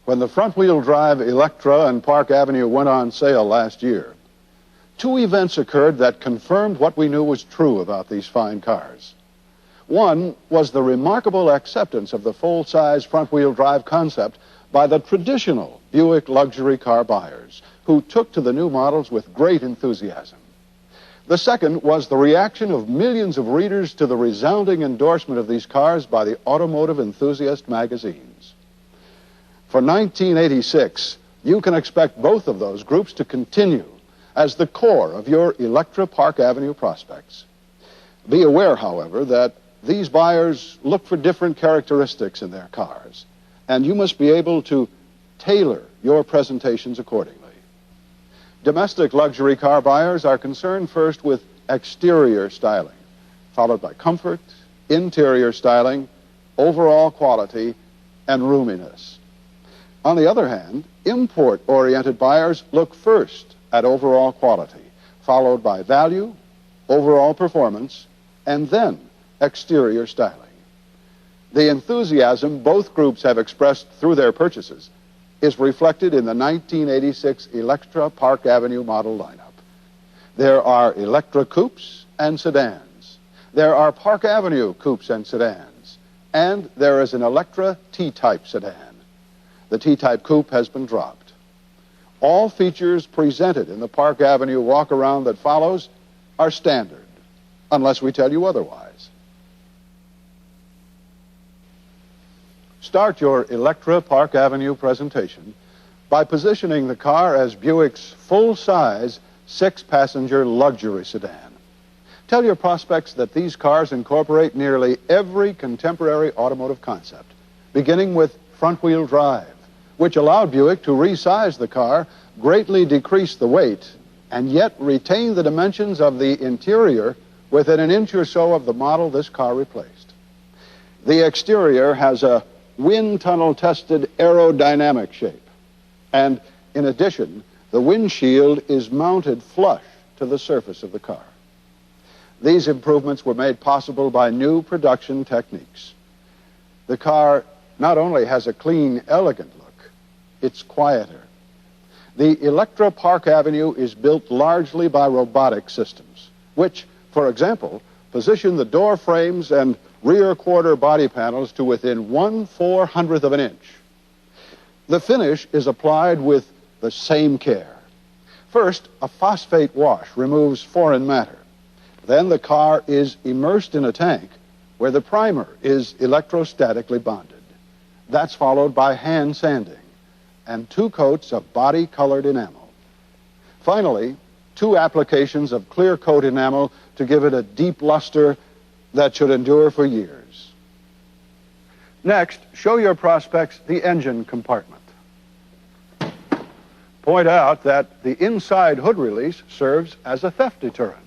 When the front-wheel drive Electra and Park Avenue went on sale last year, two events occurred that confirmed what we knew was true about these fine cars. One was the remarkable acceptance of the full-size front-wheel drive concept by the traditional Buick luxury car buyers, who took to the new models with great enthusiasm. The second was the reaction of millions of readers to the resounding endorsement of these cars by the automotive enthusiast magazines. For 1986, you can expect both of those groups to continue as the core of your Electra Park Avenue prospects. Be aware, however, that these buyers look for different characteristics in their cars, and you must be able to tailor your presentations accordingly. Domestic luxury car buyers are concerned first with exterior styling, followed by comfort, interior styling, overall quality, and roominess. On the other hand, import-oriented buyers look first at overall quality, followed by value, overall performance, and then exterior styling. The enthusiasm both groups have expressed through their purchases is reflected in the 1986 Electra Park Avenue model lineup. There are Electra coupes and sedans. There are Park Avenue coupes and sedans. And there is an Electra T-Type sedan. The T-Type coupe has been dropped. All features presented in the Park Avenue walk-around that follows are standard, unless we tell you otherwise. Start your Electra Park Avenue presentation by positioning the car as Buick's full-size, six-passenger luxury sedan. Tell your prospects that these cars incorporate nearly every contemporary automotive concept, beginning with front-wheel drive, which allowed Buick to resize the car, greatly decrease the weight, and yet retain the dimensions of the interior within an inch or so of the model this car replaced. The exterior has a wind tunnel-tested aerodynamic shape, and in addition, the windshield is mounted flush to the surface of the car. These improvements were made possible by new production techniques. The car not only has a clean, elegant look, it's quieter. The Electra Park Avenue is built largely by robotic systems, which, for example, position the door frames and rear quarter body panels to within 1/400th of an inch. The finish is applied with the same care. First, a phosphate wash removes foreign matter. Then the car is immersed in a tank where the primer is electrostatically bonded. That's followed by hand sanding and 2 coats of body-colored enamel. Finally, 2 applications of clear coat enamel to give it a deep luster that should endure for years. Next, show your prospects the engine compartment. Point out that the inside hood release serves as a theft deterrent.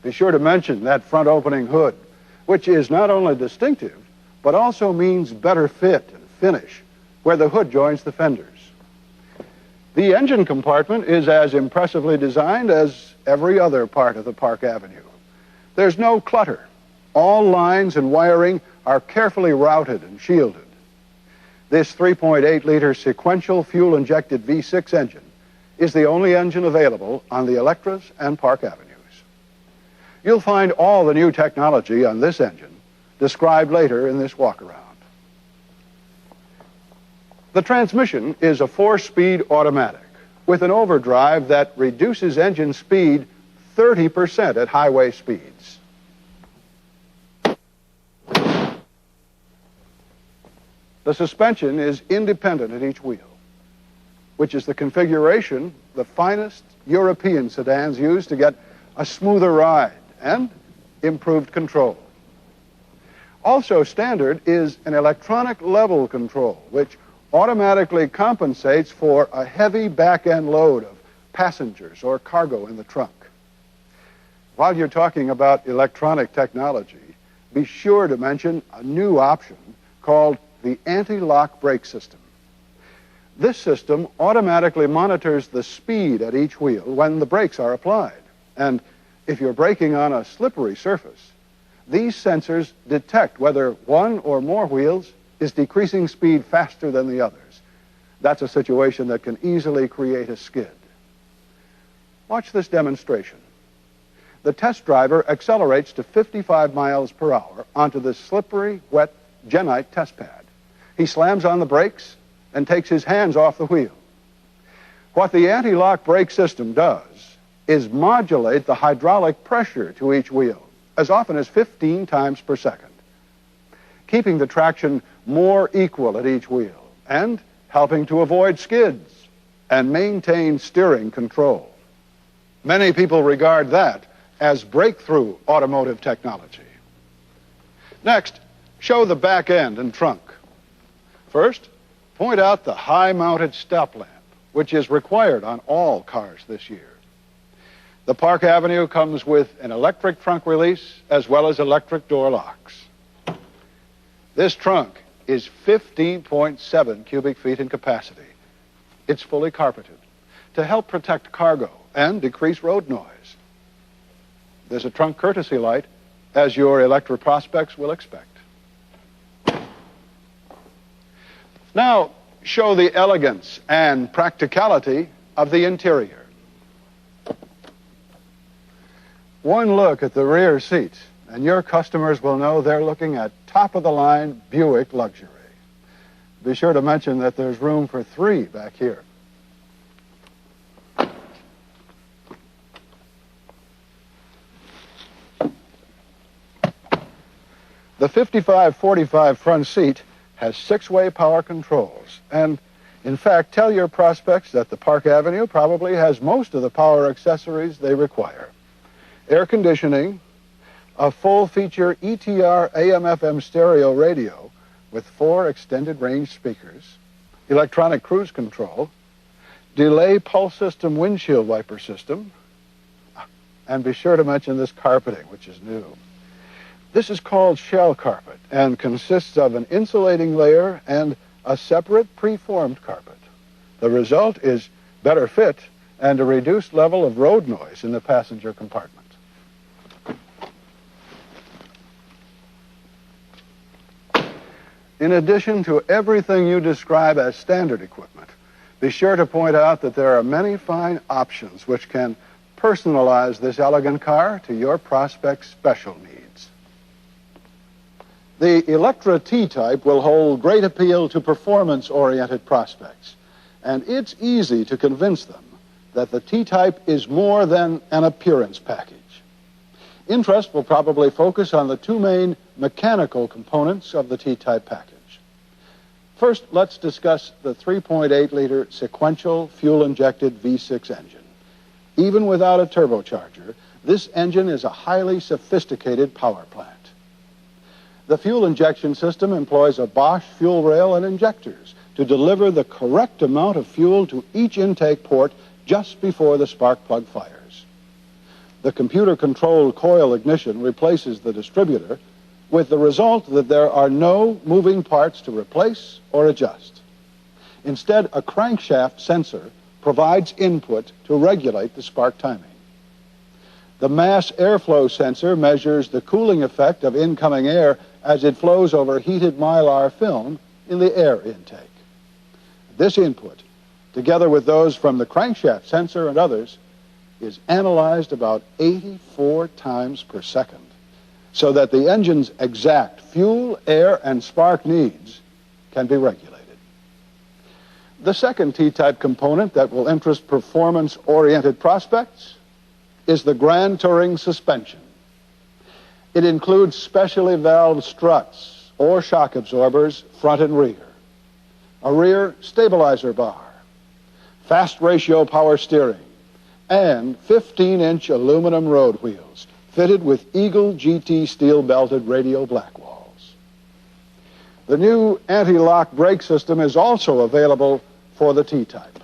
Be sure to mention that front opening hood, which is not only distinctive, but also means better fit and finish where the hood joins the fenders. The engine compartment is as impressively designed as every other part of the Park Avenue. There's no clutter. All lines and wiring are carefully routed and shielded. This 3.8-liter sequential fuel-injected V6 engine is the only engine available on the Electras and Park Avenues. You'll find all the new technology on this engine described later in this walk-around. The transmission is a 4-speed automatic with an overdrive that reduces engine speed 30% at highway speeds. The suspension is independent at each wheel, which is the configuration the finest European sedans use to get a smoother ride and improved control. Also standard is an electronic level control, which automatically compensates for a heavy back-end load of passengers or cargo in the trunk. While you're talking about electronic technology, be sure to mention a new option called the anti-lock brake system. This system automatically monitors the speed at each wheel when the brakes are applied. And if you're braking on a slippery surface, These sensors detect whether one or more wheels is decreasing speed faster than the others. That's a situation that can easily create a skid. Watch this demonstration. The test driver accelerates to 55 miles per hour onto the slippery, wet Genite test pad. He slams on the brakes and takes his hands off the wheel. What the anti-lock brake system does is modulate the hydraulic pressure to each wheel as often as 15 times per second, keeping the traction more equal at each wheel and helping to avoid skids and maintain steering control. Many people regard that as breakthrough automotive technology. Next, show the back end and trunk. First, point out the high-mounted stop lamp, which is required on all cars this year. The Park Avenue comes with an electric trunk release as well as electric door locks. This trunk is 15.7 cubic feet in capacity. It's fully carpeted to help protect cargo and decrease road noise. There's a trunk courtesy light, as your Electra prospects will expect. Now, show the elegance and practicality of the interior. One look at the rear seats, and your customers will know they're looking at top-of-the-line Buick luxury. Be sure to mention that there's room for 3 back here. The 55-45 front seat has 6-way power controls, and in fact, tell your prospects that the Park Avenue probably has most of the power accessories they require. Air conditioning, a full-feature ETR AM/FM stereo radio with 4 extended range speakers, electronic cruise control, delay pulse system windshield wiper system, and be sure to mention this carpeting, which is new. This is called shell carpet and consists of an insulating layer and a separate preformed carpet. The result is better fit and a reduced level of road noise in the passenger compartment. In addition to everything you describe as standard equipment, be sure to point out that there are many fine options which can personalize this elegant car to your prospect's special needs. The Electra T-Type will hold great appeal to performance-oriented prospects, and it's easy to convince them that the T-Type is more than an appearance package. Interest will probably focus on the 2 main mechanical components of the T-Type package. First, let's discuss the 3.8-liter sequential fuel-injected V6 engine. Even without a turbocharger, this engine is a highly sophisticated power plant. The fuel injection system employs a Bosch fuel rail and injectors to deliver the correct amount of fuel to each intake port just before the spark plug fires. The computer-controlled coil ignition replaces the distributor, with the result that there are no moving parts to replace or adjust. Instead, a crankshaft sensor provides input to regulate the spark timing. The mass airflow sensor measures the cooling effect of incoming air as it flows over heated mylar film in the air intake. This input, together with those from the crankshaft sensor and others, is analyzed about 84 times per second so that the engine's exact fuel, air, and spark needs can be regulated. The second T-Type component that will interest performance-oriented prospects is the Grand Touring suspension. It includes specially valved struts or shock absorbers front and rear, a rear stabilizer bar, fast ratio power steering, and 15-inch aluminum road wheels fitted with Eagle GT steel-belted radial black walls. The new anti-lock brake system is also available for the T-Type.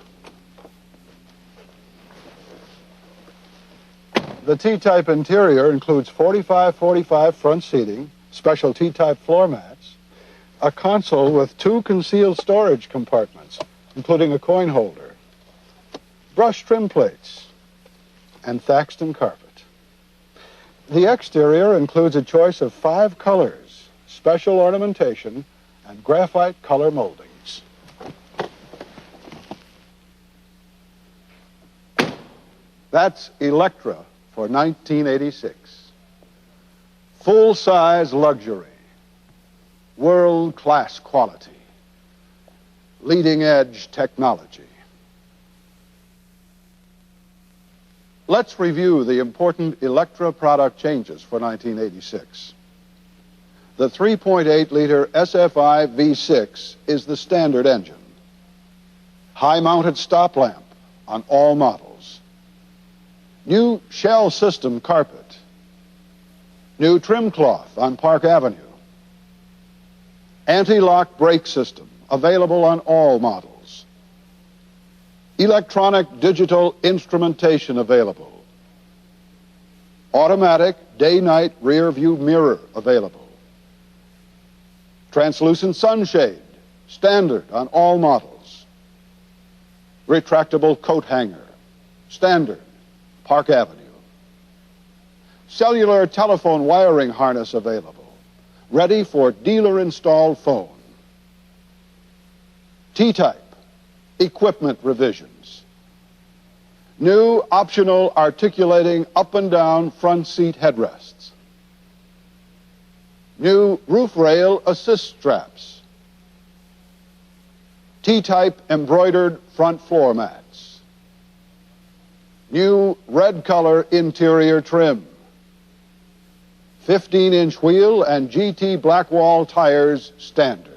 The T-Type interior includes 45-45 front seating, special T-Type floor mats, a console with 2 concealed storage compartments, including a coin holder, brushed trim plates, and Thaxton carpet. The exterior includes a choice of 5 colors, special ornamentation, and graphite color moldings. That's Electra for 1986. Full-size luxury, world-class quality, leading-edge technology. Let's review the important Electra product changes for 1986. The 3.8-liter SFI V6 is the standard engine. High-mounted stop lamp on all models. New shell system carpet. New trim cloth on Park Avenue. Anti-lock brake system available on all models. Electronic digital instrumentation available. Automatic day-night rear view mirror available. Translucent sunshade, standard on all models. Retractable coat hanger, standard, Park Avenue. Cellular telephone wiring harness available, ready for dealer-installed phone. T-Type, equipment revisions. New optional articulating up and down front seat headrests. New roof rail assist straps. T-Type embroidered front floor mats. New red color interior trim. 15-inch wheel and GT Blackwall tires standard.